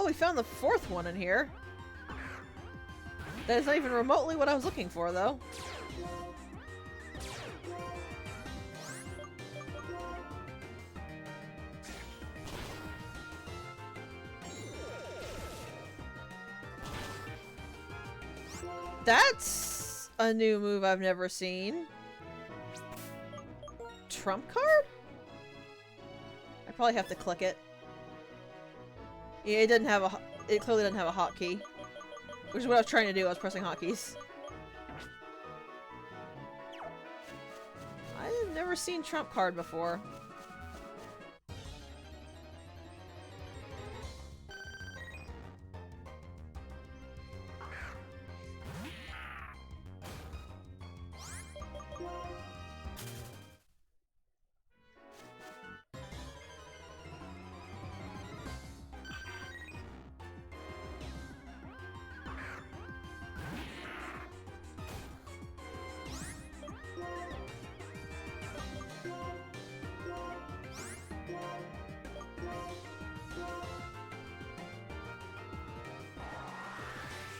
Oh, we found the fourth one in here. That is not even remotely what I was looking for, though. That's a new move I've never seen. Trump card? I probably have to click it. Yeah, it didn't have a. It clearly doesn't have a hotkey, which is what I was trying to do. I was pressing hotkeys. I've never seen Trump card before.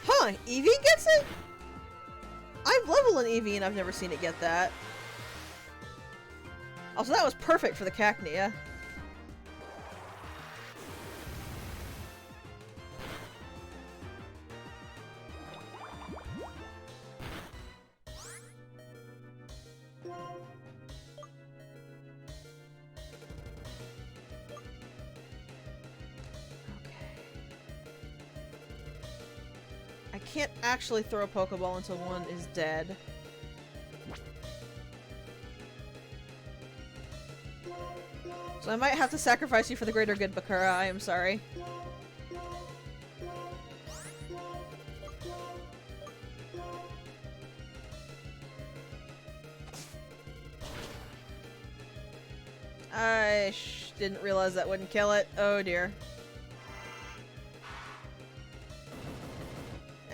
Huh, Eevee gets it? I've leveled an Eevee and I've never seen it get that. Also, that was perfect for the Cacnea. I can't actually throw a Pokeball until one is dead. So I might have to sacrifice you for the greater good, Bakura. I am sorry. I didn't realize that wouldn't kill it. Oh dear.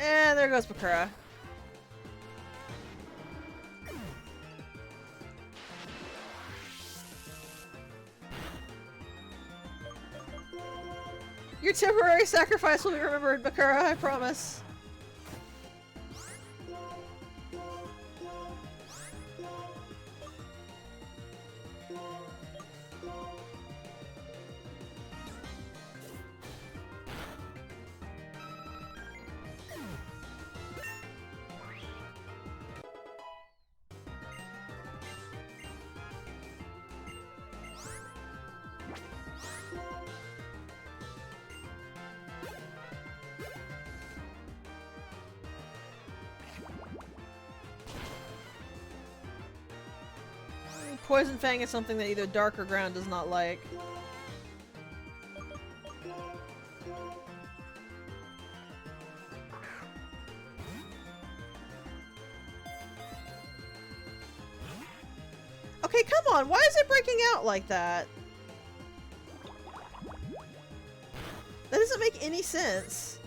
And there goes Bakura. Your temporary sacrifice will be remembered, Bakura, I promise. Poison Fang is something that either Dark or Ground does not like. Okay, come on! Why is it breaking out like that? That doesn't make any sense.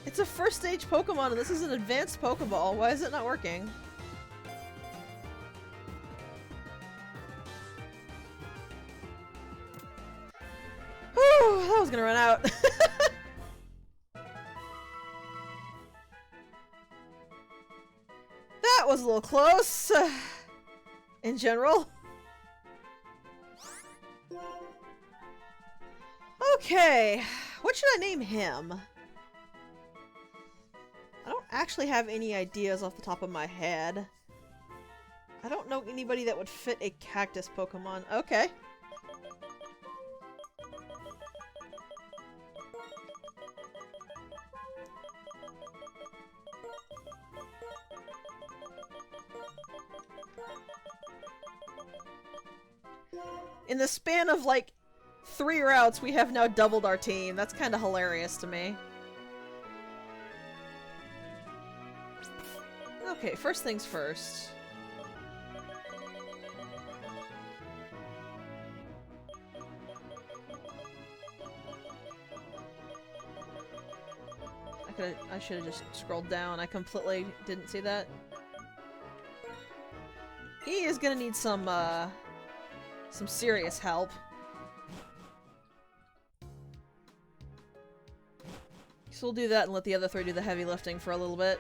It's a first stage Pokemon and this is an advanced Pokeball. Why is it not working? Whew, that was gonna run out. That was a little close. In general. Okay, what should I name him? I don't actually have any ideas off the top of my head. I don't know anybody that would fit a cactus Pokemon. Okay. In the span of like 3 routes, we have now doubled our team. That's kind of hilarious to me. Okay, first things first. I should have just scrolled down. I completely didn't see that. He is gonna need some serious help. So we'll do that and let the other three do the heavy lifting for a little bit.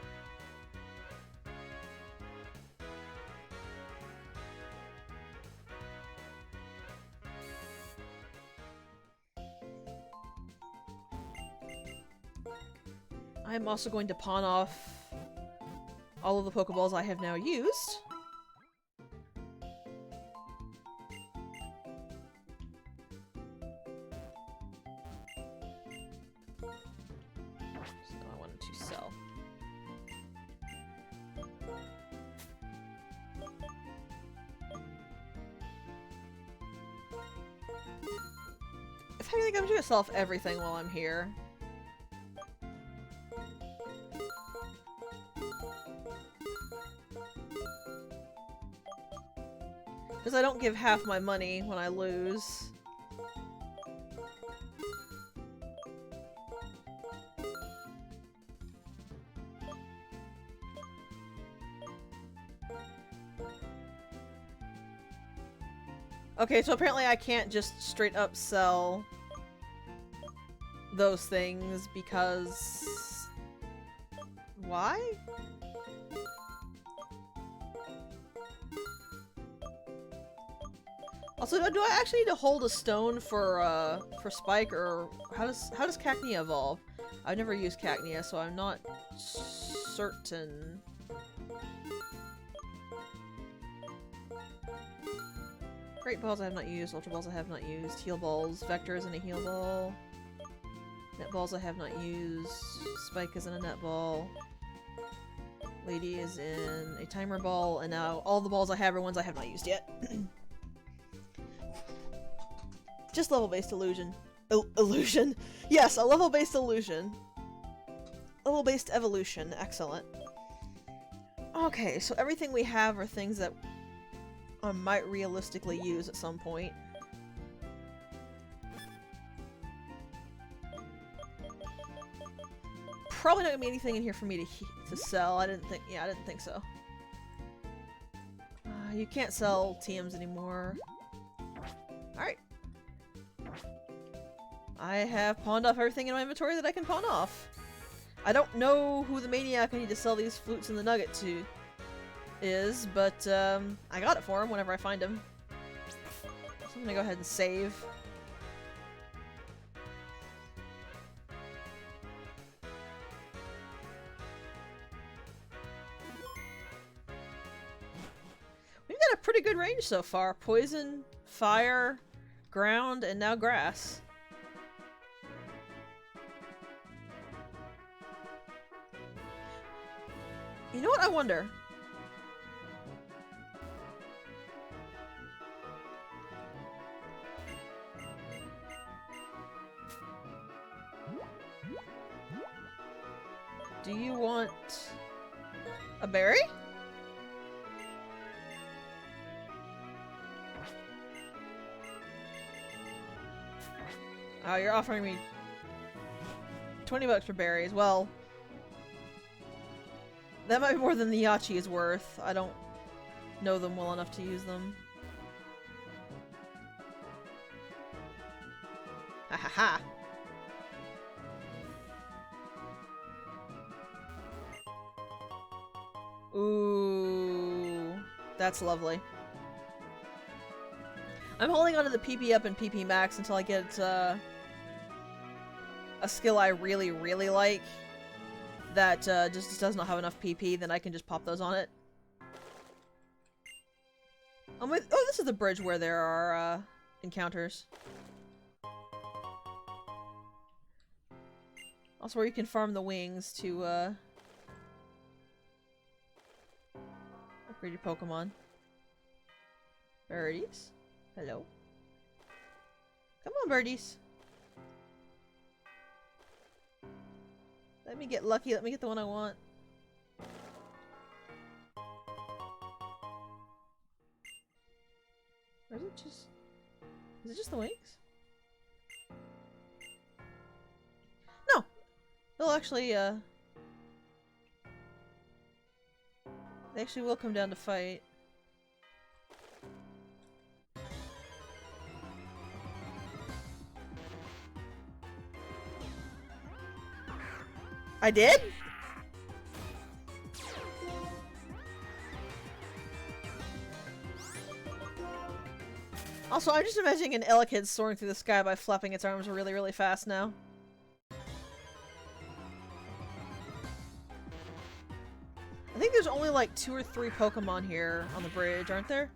I'm also going to pawn off all of the Pokeballs I have now used. So I wanted to sell. If I think I'm just gonna sell off everything while I'm here. Because I don't give half my money when I lose. Okay, so apparently I can't just straight up sell those things because... Why? Also, do I actually need to hold a stone for Spike, or how does Cacnea evolve? I've never used Cacnea, so I'm not certain. Great Balls I have not used, Ultra Balls I have not used, Heal Balls, Vector isn't a Heal Ball, Net Balls I have not used, Spike isn't a Net Ball, Lady is in a Timer Ball, and now all the balls I have are ones I have not used yet. Just level-based illusion. Illusion? Yes, a level-based illusion. Level-based evolution. Excellent. Okay, so everything we have are things that I might realistically use at some point. Probably not gonna be anything in here for me to sell. I didn't think so. You can't sell TMs anymore. Alright. I have pawned off everything in my inventory that I can pawn off. I don't know who the maniac I need to sell these flutes and the nugget to is, but I got it for him whenever I find him. So I'm gonna go ahead and save. We've got a pretty good range so far. Poison, fire, ground, and now grass. You know what? I wonder. Do you want a berry? Oh, you're offering me 20 bucks for berries. Well, that might be more than the Yachi is worth. I don't know them well enough to use them. Ha ha ha! Ooh, that's lovely. I'm holding on to the PP up and PP max until I get a skill I really, really like that just does not have enough PP, then I can just pop those on it. Oh, this is the bridge where there are encounters. Also where you can farm the wings to upgrade your Pokemon. Birdies. Hello. Come on, birdies. Let me get lucky. Let me get the one I want. Or is it just... Is it just the wings? No! They'll actually, They actually will come down to fight. I did? Also, I'm just imagining an Elekid soaring through the sky by flapping its arms really, really fast now. I think there's only like 2 or 3 Pokemon here on the bridge, aren't there?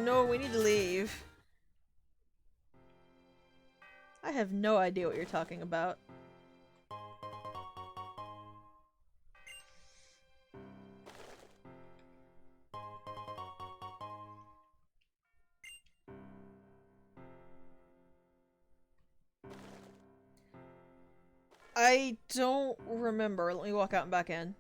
No, we need to leave. I have no idea what you're talking about. I don't remember. Let me walk out and back in.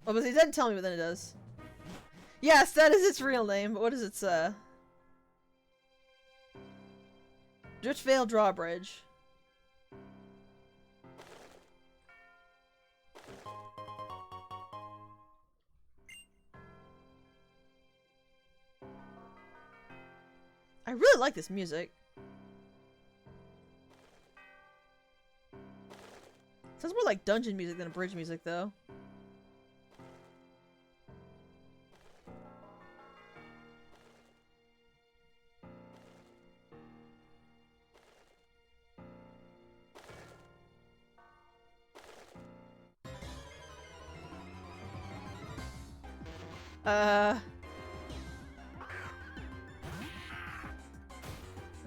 Oh, but he doesn't tell me, but then it does. Yes, that is its real name, but what is its, Driftvale Drawbridge. I really like this music. Sounds more like dungeon music than a bridge music, though.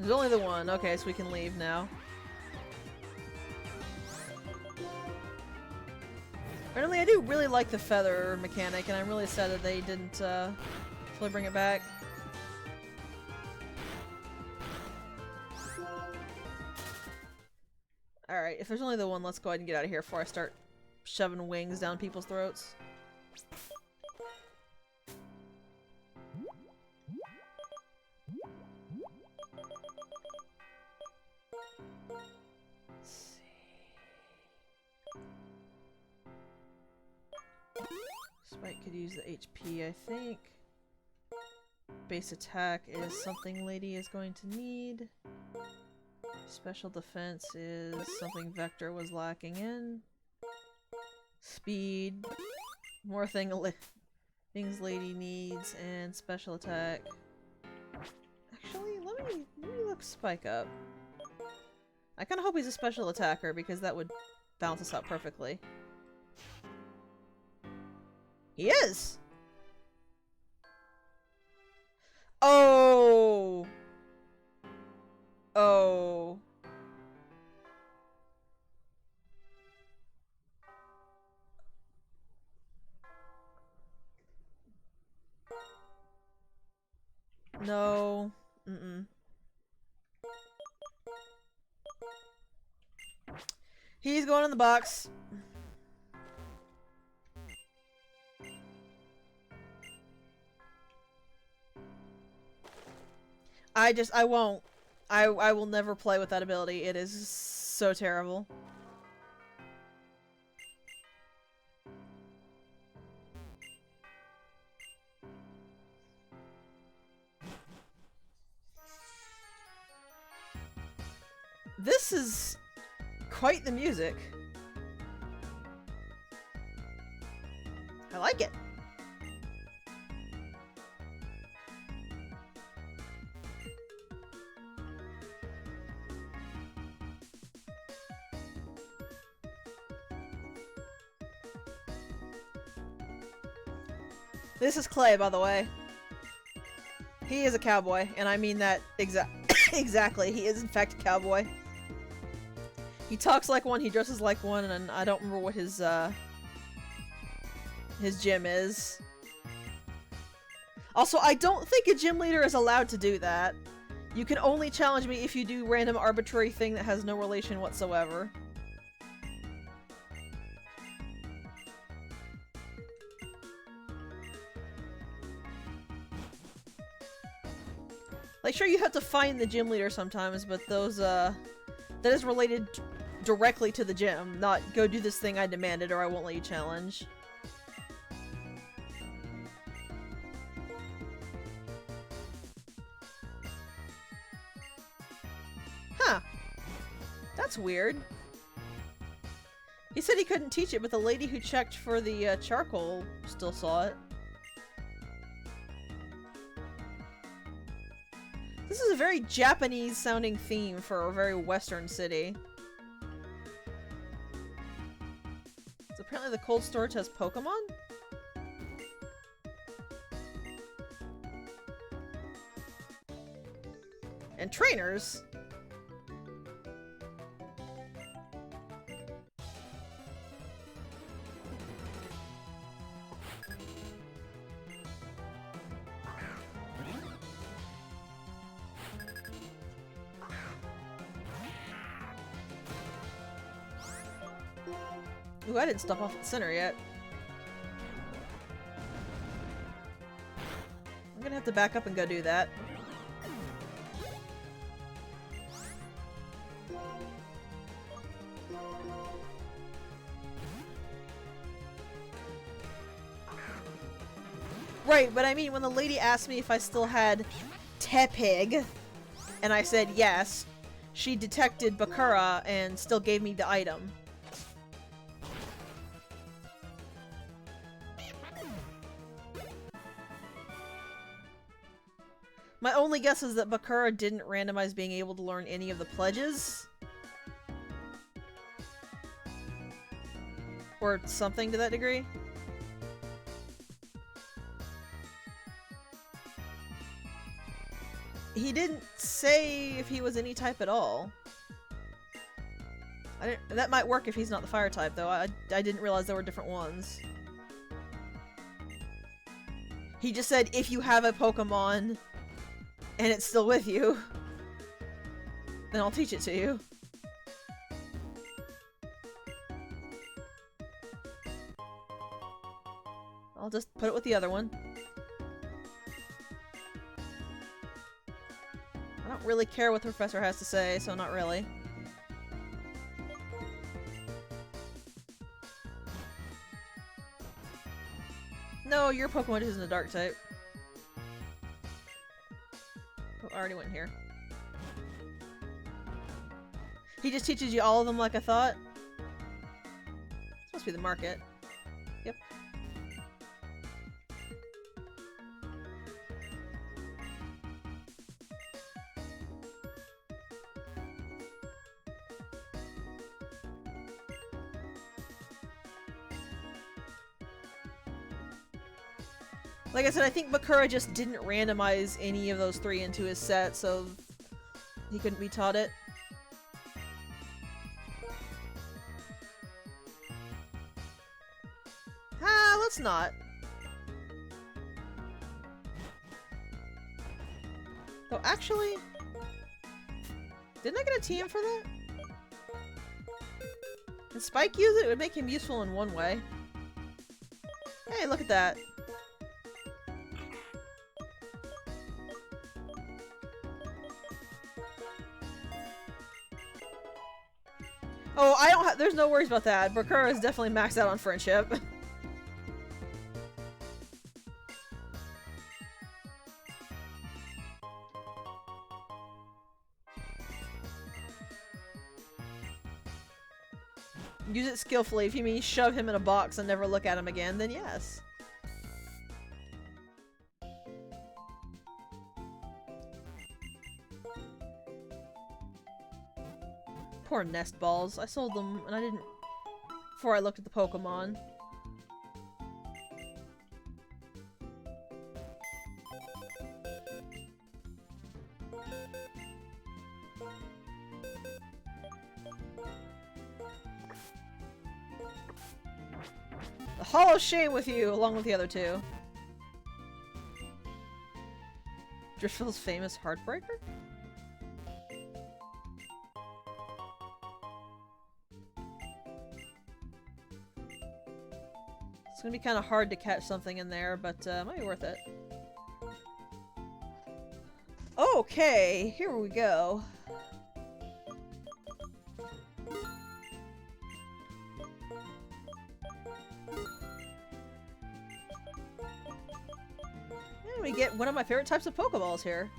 There's only the one. Okay, so we can leave now. Randomly, I do really like the feather mechanic, and I'm really sad that they didn't, fully bring it back. Alright, if there's only the one, let's go ahead and get out of here before I start shoving wings down people's throats. Spike could use the HP, I think. Base attack is something Lady is going to need. Special defense is something Vector was lacking in. Speed. More things Lady needs, and special attack. Actually, let me look Spike up. I kinda hope he's a special attacker because that would balance us out perfectly. He is! Oh! Oh. No. Mm-mm. He's going in the box. I won't. I will never play with that ability. It is so terrible. This is quite the music. I like it. This is Clay, by the way. He is a cowboy, and I mean that exactly. He is in fact a cowboy. He talks like one, he dresses like one, and I don't remember what his gym is. Also, I don't think a gym leader is allowed to do that. You can only challenge me if you do random arbitrary thing that has no relation whatsoever. Like, sure, you have to find the gym leader sometimes, but those, that is related directly to the gym, not go do this thing I demanded or I won't let you challenge. Huh. That's weird. He said he couldn't teach it, but the lady who checked for the charcoal still saw it. This is a very Japanese-sounding theme for a very Western city. So apparently the cold storage has Pokemon? And trainers? Ooh, I didn't stop off at the center yet. I'm gonna have to back up and go do that. Right, but I mean, when the lady asked me if I still had Tepig, and I said yes, she detected Bakura and still gave me the item. My only guess is that Bakura didn't randomize being able to learn any of the pledges. Or something to that degree. He didn't say if he was any type at all. That might work if he's not the fire type, though. I didn't realize there were different ones. He just said, if you have a Pokemon and it's still with you, then I'll teach it to you. I'll just put it with the other one. I don't really care what the professor has to say, so not really. No, your Pokemon isn't a dark type. Oh, I already went here. He just teaches you all of them like I thought? This must be the market. Yep. Like I said, I think Bakura just didn't randomize any of those three into his set, so he couldn't be taught it. Ah, let's not. Oh, actually, didn't I get a TM for that? Can Spike use it? It would make him useful in one way. Hey, look at that. Oh, I don't have- there's no worries about that. Bakura is definitely maxed out on friendship. Use it skillfully. If you mean shove him in a box and never look at him again, then yes. Poor nest balls. I sold them and I didn't before I looked at the Pokemon. The Hall of Shame with you, along with the other two. Driftville's famous Heartbreaker? It's gonna be kind of hard to catch something in there, but might be worth it. Oh! Okay, here we go. And we get one of my favorite types of Pokeballs here.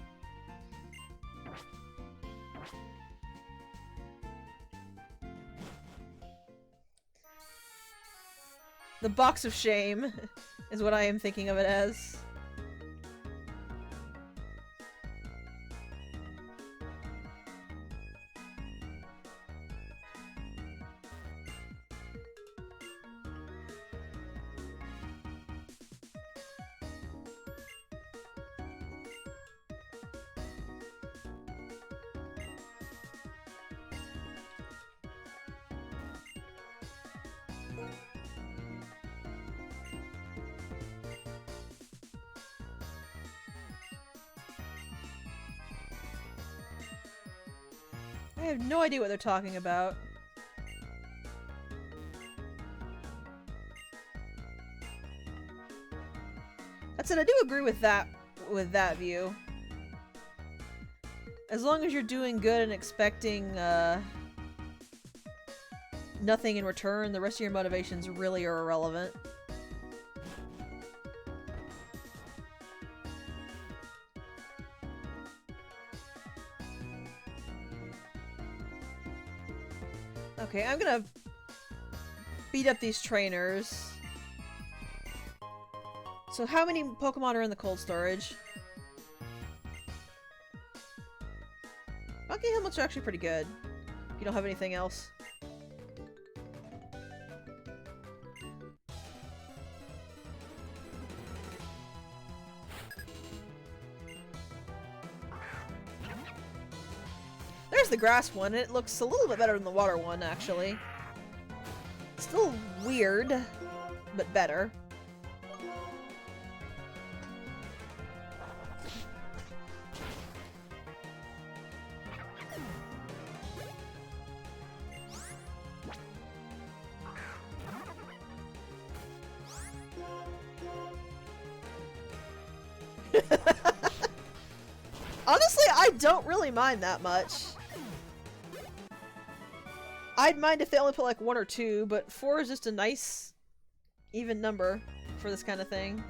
The box of shame is what I am thinking of it as. I have no idea what they're talking about. That said, I do agree with that view. As long as you're doing good and expecting nothing in return, the rest of your motivations really are irrelevant. Okay, I'm gonna beat up these trainers. So how many Pokemon are in the cold storage? Monkey helmets are actually pretty good. You don't have anything else. There's the grass one, and it looks a little bit better than the water one, actually. Still weird, but better. Honestly, I don't really mind that much. I'd mind if they only put like 1 or 2, but 4 is just a nice, even number for this kind of thing.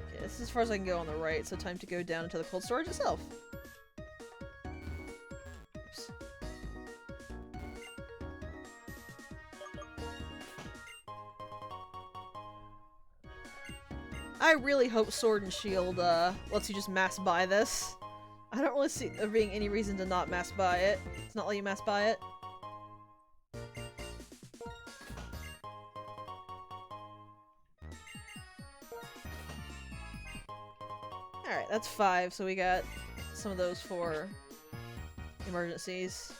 Okay, this is as far as I can go on the right, so time to go down into the cold storage itself. Oops. I really hope Sword and Shield lets you just mass buy this. I don't really see there being any reason to not mass buy it. It's not let you mass buy it. Alright, that's 5, so we got some of those for emergencies.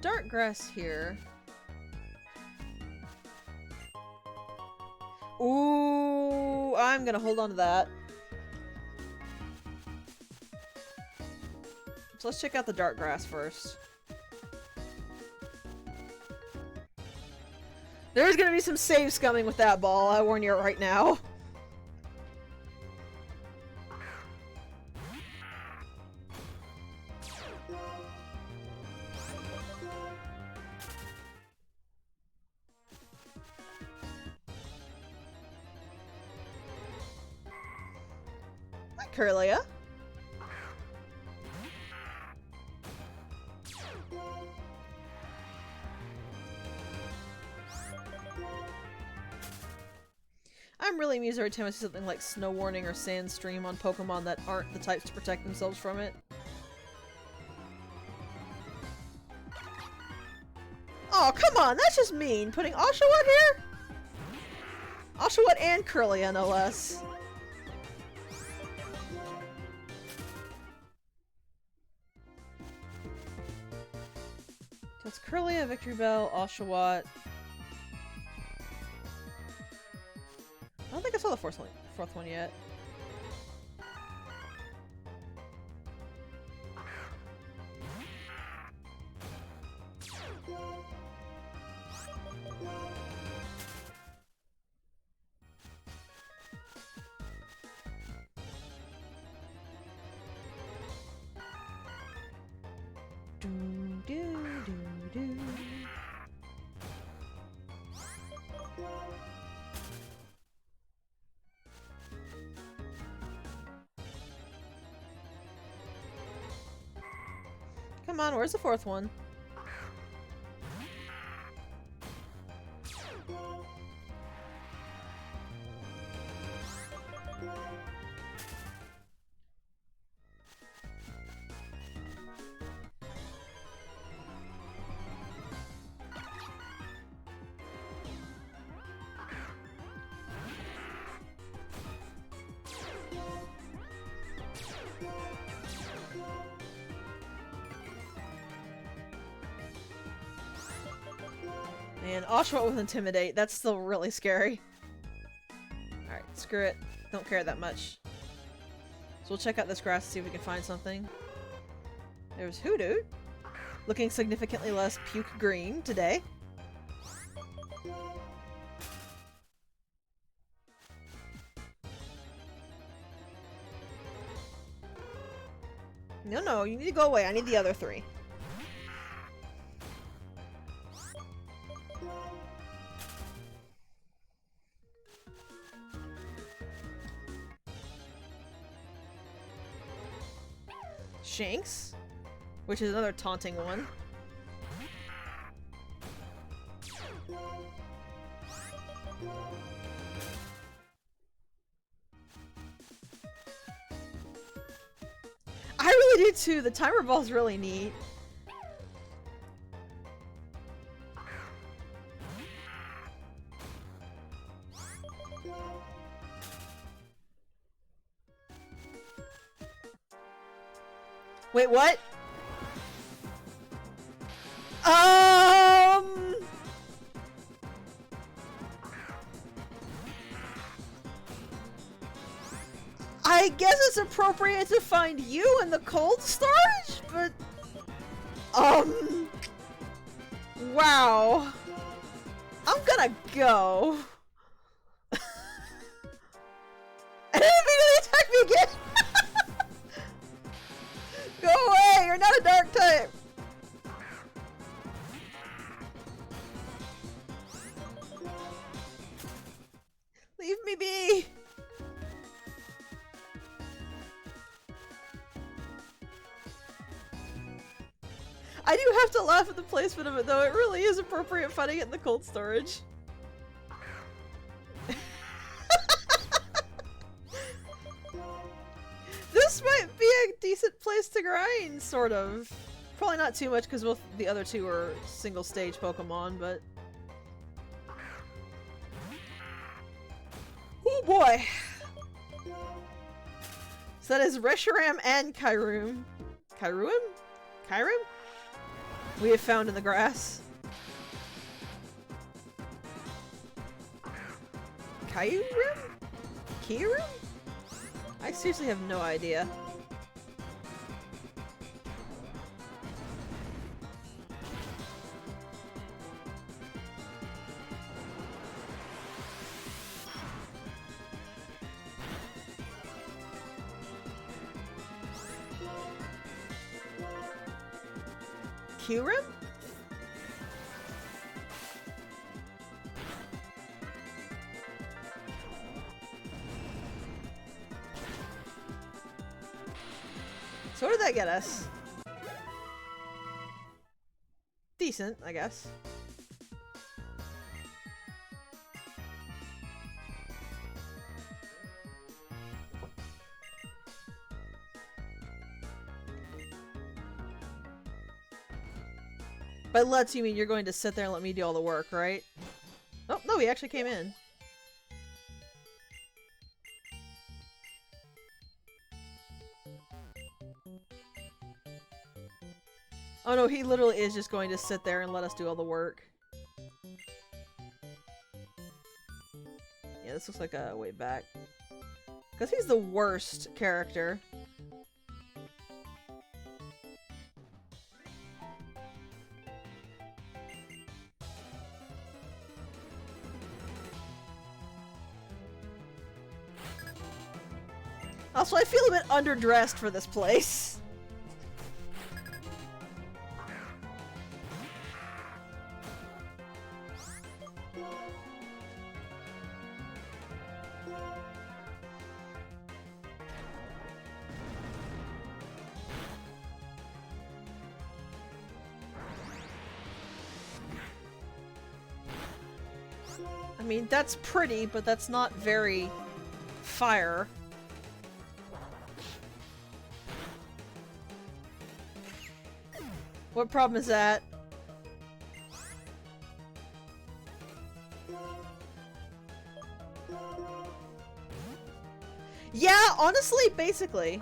Dark grass here. Ooh, I'm gonna hold on to that. So let's check out the dark grass first. There's gonna be some save scumming with that ball, I warn you right now. Curlia. I'm really amused every time I see something like Snow Warning or Sand Stream on Pokemon that aren't the types to protect themselves from it. Oh, come on! That's just mean! Putting Oshawott here? Oshawott and Curlia, no less. So it's Curlia, Victory Bell, Oshawott. I don't think I saw the fourth one yet. Come on, where's the fourth one? And Oshawott with Intimidate, that's still really scary. Alright, screw it. Don't care that much. So we'll check out this grass and see if we can find something. There's Hoodoo. Looking significantly less puke green today. No, you need to go away. I need the other three. Shanks, which is another taunting one. I really do too. The timer ball's really neat. Wait, what? I guess it's appropriate to find you in the cold storage, but wow. I'm gonna go. And it immediately attacked me again. Go away! You're not a dark type! Leave me be! I do have to laugh at the placement of it though, it really is appropriate finding it in the cold storage. This might be a decent place to grind, sort of. Probably not too much because both the other two are single stage Pokemon, but... Oh boy! So that is Reshiram and Kyurem. Kyurem? Kyurem? We have found in the grass. Kyurem? Kyurem? I seriously have no idea. Kyurem? So what did that get us? Decent, I guess. By let's, you mean you're going to sit there and let me do all the work, right? Oh, no, he actually came in. Oh no, he literally is just going to sit there and let us do all the work. Yeah, this looks like a way back. Because he's the worst character. Also, I feel a bit underdressed for this place. I mean, that's pretty, but that's not very fire. What problem is that? Yeah, honestly, basically.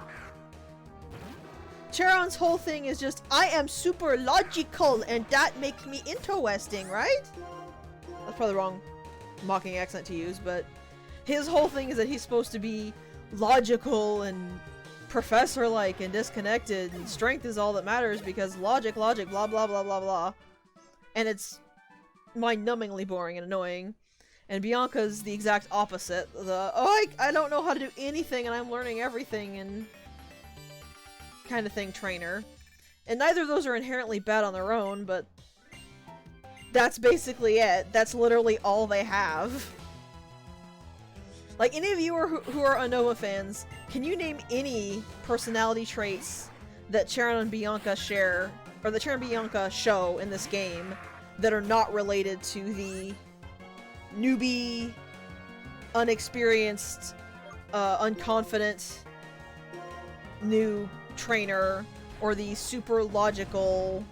Charon's whole thing is just, I am super logical and that makes me interesting, right? That's probably the wrong mocking accent to use, but his whole thing is that he's supposed to be logical and professor-like and disconnected, and strength is all that matters because logic, blah blah blah blah blah. And it's mind-numbingly boring and annoying. And Bianca's the exact opposite. I don't know how to do anything and I'm learning everything and kind of thing trainer. And neither of those are inherently bad on their own, but that's basically it. That's literally all they have. Like, any of you who are Unova fans, can you name any personality traits that Charon and Bianca share, or that Charon and Bianca show in this game, that are not related to the newbie, unexperienced, unconfident, new trainer, or the super logical,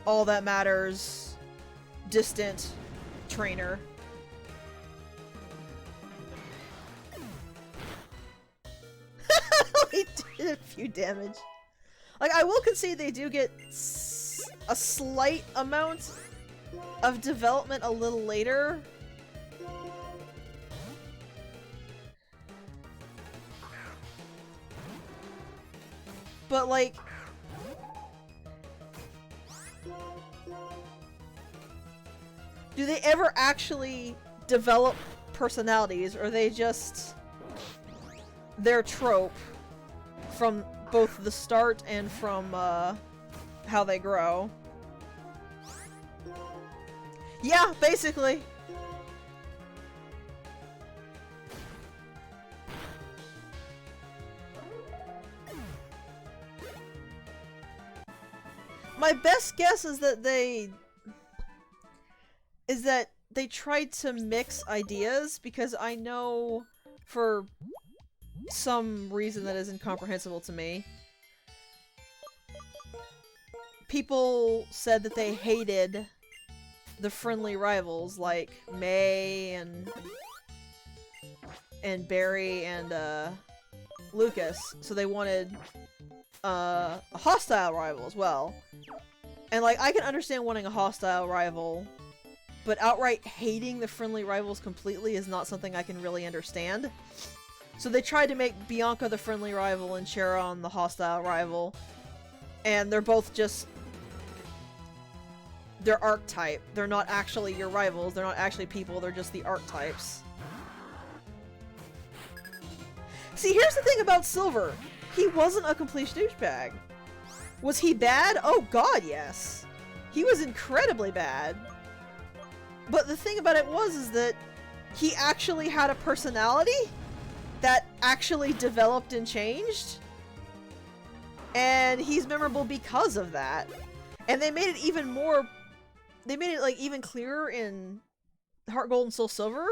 all that matters, distant trainer? He did a few damage. Like, I will concede they do get a slight amount of development a little later. But, like, do they ever actually develop personalities, or are they just their trope from both the start and from how they grow? Yeah, basically. My best guess is that they tried to mix ideas, because I know for some reason that is incomprehensible to me, people said that they hated the friendly rivals like May and Barry and Lucas, so they wanted a hostile rival as well. And like, I can understand wanting a hostile rival, but outright hating the friendly rivals completely is not something I can really understand. So they tried to make Bianca the friendly rival and Charon the hostile rival, and they're both just, they're archetype. They're not actually your rivals, they're not actually people, they're just the archetypes. See, here's the thing about Silver. He wasn't a complete douchebag. Was he bad? Oh god, yes. He was incredibly bad. But the thing about it is that he actually had a personality that actually developed and changed. And he's memorable because of that. And they made it even more, they made it like even clearer in Heart Gold and Soul Silver.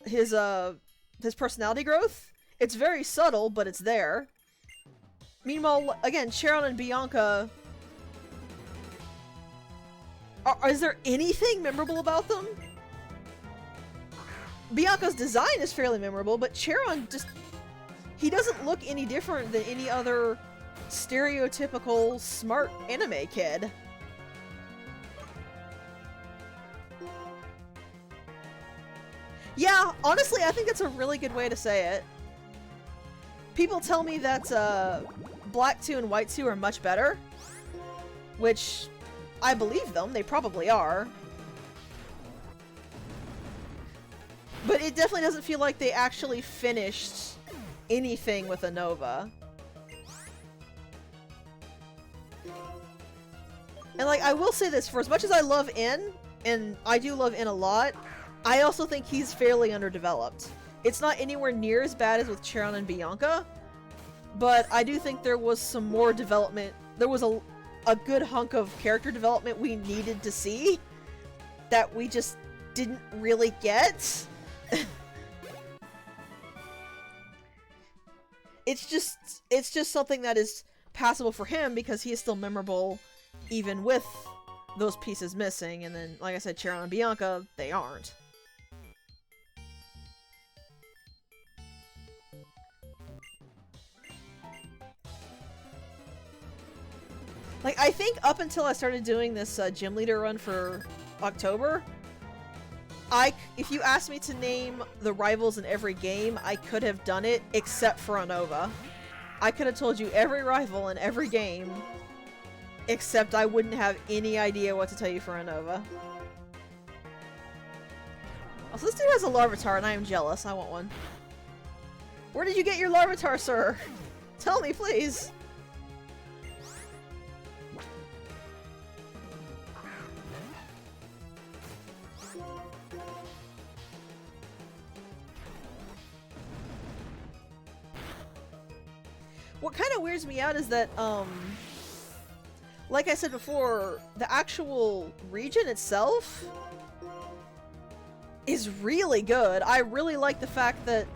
His personality growth. It's very subtle, but it's there. Meanwhile, again, Charon and Bianca, is there anything memorable about them? Bianca's design is fairly memorable, but Charon just, he doesn't look any different than any other stereotypical smart anime kid. Yeah, honestly, I think that's a really good way to say it. People tell me that Black 2 and White 2 are much better, which I believe them, they probably are. But it definitely doesn't feel like they actually finished anything with Unova. And like, I will say this, for as much as I love N, and I do love N a lot, I also think he's fairly underdeveloped. It's not anywhere near as bad as with Charon and Bianca, but I do think there was some more development. There was a good hunk of character development we needed to see that we just didn't really get. It's just something that is passable for him because he is still memorable even with those pieces missing, and then, like I said, Charon and Bianca, they aren't. Like, I think up until I started doing this gym leader run for October, if you asked me to name the rivals in every game, I could have done it, except for Unova. I could have told you every rival in every game, except I wouldn't have any idea what to tell you for Unova. Also, this dude has a Larvitar, and I am jealous. I want one. Where did you get your Larvitar, sir? Tell me, please. What kind of weirds me out is that, like I said before, the actual region itself is really good. I really like the fact that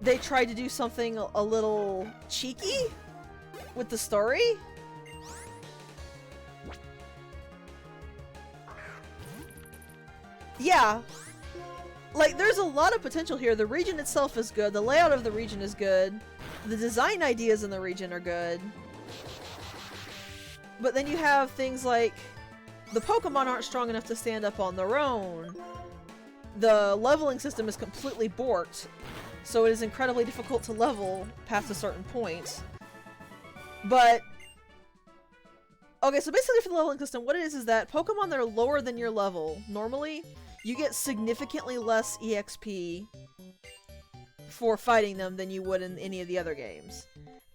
they tried to do something a little cheeky with the story. Yeah. Like, there's a lot of potential here. The region itself is good. The layout of the region is good. The design ideas in the region are good. But then you have things like the Pokemon aren't strong enough to stand up on their own. The leveling system is completely borked, so it is incredibly difficult to level past a certain point. But okay, so basically for the leveling system, what it is that Pokemon that are lower than your level, normally, you get significantly less EXP for fighting them than you would in any of the other games.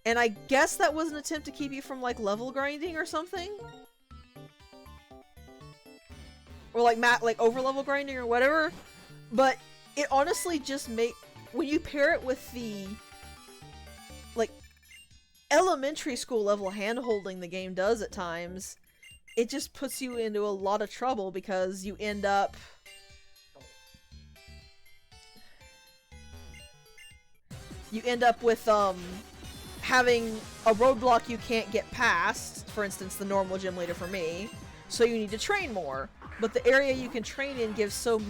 And I guess that was an attempt to keep you from, like, level grinding or something? Or, like, over-level grinding or whatever. But it honestly just when you pair it with the, like, elementary school level hand-holding the game does at times, it just puts you into a lot of trouble because you end up with, having a roadblock you can't get past, for instance, the normal gym leader for me, so you need to train more. But the area you can train in gives so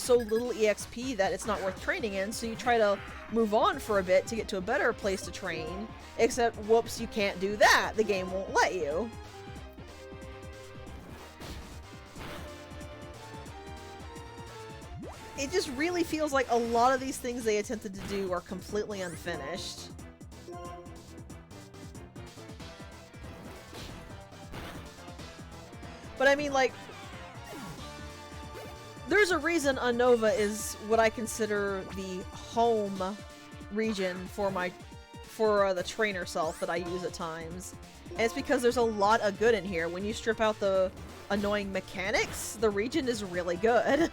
little EXP that it's not worth training in, so you try to move on for a bit to get to a better place to train, except, whoops, you can't do that. The game won't let you. It just really feels like a lot of these things they attempted to do are completely unfinished. But I mean, like, there's a reason Unova is what I consider the home region for the trainer self that I use at times. And it's because there's a lot of good in here. When you strip out the annoying mechanics, the region is really good.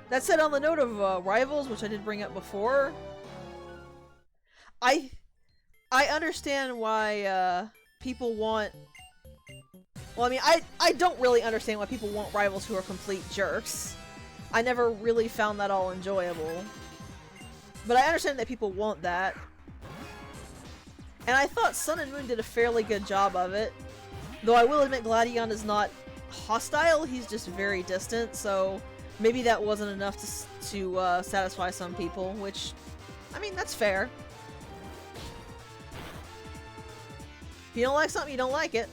That said, on the note of rivals, which I did bring up before, I understand why people want... Well, I mean, I don't really understand why people want rivals who are complete jerks. I never really found that all enjoyable. But I understand that people want that. And I thought Sun and Moon did a fairly good job of it. Though I will admit Gladion is not hostile, he's just very distant, so maybe that wasn't enough to satisfy some people, which, I mean, that's fair. If you don't like something, you don't like it.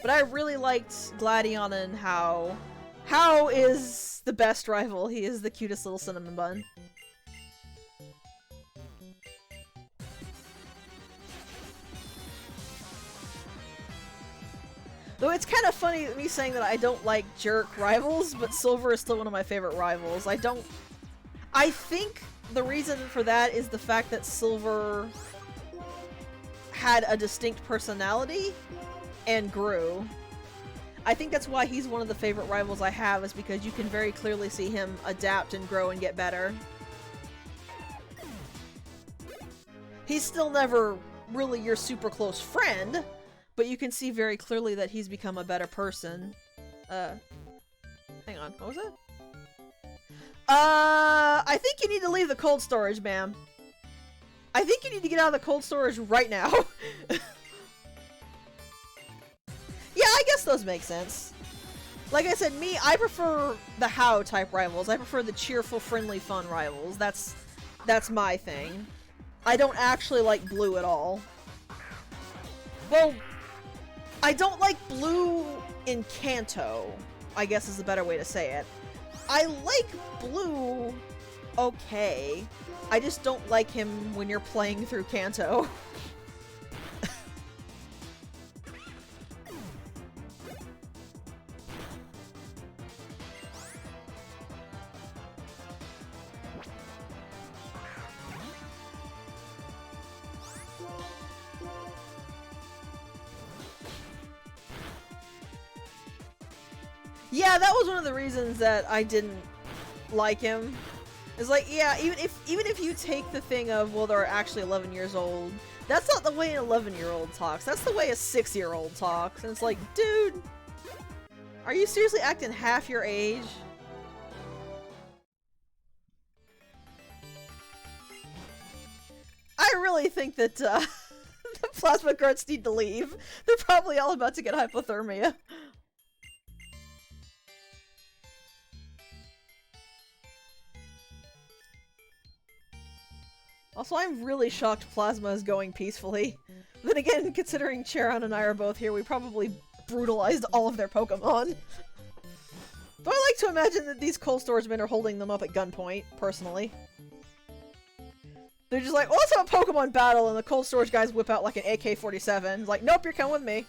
But I really liked Gladion and How is the best rival. He is the cutest little cinnamon bun. Though it's kind of funny me saying that I don't like jerk rivals, but Silver is still one of my favorite rivals. I think the reason for that is the fact that Silver had a distinct personality and grew. I think that's why he's one of the favorite rivals I have, is because you can very clearly see him adapt and grow and get better. He's still never really your super close friend, but you can see very clearly that he's become a better person. Hang on, what was it? I think you need to leave the cold storage, ma'am. I think you need to get out of the cold storage right now. Yeah, I guess those make sense. Like I said, I prefer the How type rivals. I prefer the cheerful, friendly, fun rivals. That's my thing. I don't actually like Blue at all. Well, I don't like Blue in Kanto, I guess is the better way to say it. I like Blue okay. I just don't like him when you're playing through Kanto. Yeah, that was one of the reasons that I didn't like him. It's like, yeah, even if you take the thing of, well, they're actually 11 years old, that's not the way an 11-year-old talks. That's the way a 6-year-old talks. And it's like, dude, are you seriously acting half your age? I really think that the plasma guards need to leave. They're probably all about to get hypothermia. Also, I'm really shocked Plasma is going peacefully. Then again, considering Charon and I are both here, we probably brutalized all of their Pokemon. Though I like to imagine that these cold storage men are holding them up at gunpoint, personally. They're just like, well, let's have a Pokemon battle, and the cold storage guys whip out like an AK-47. It's like, nope, you're coming with me.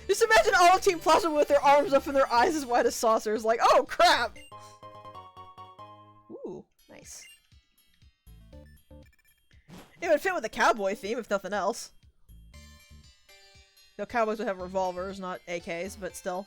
Just imagine all of Team Plasma with their arms up and their eyes as wide as saucers, like, oh crap! Ooh, nice. It would fit with the cowboy theme, if nothing else. Though cowboys would have revolvers, not AKs, but still.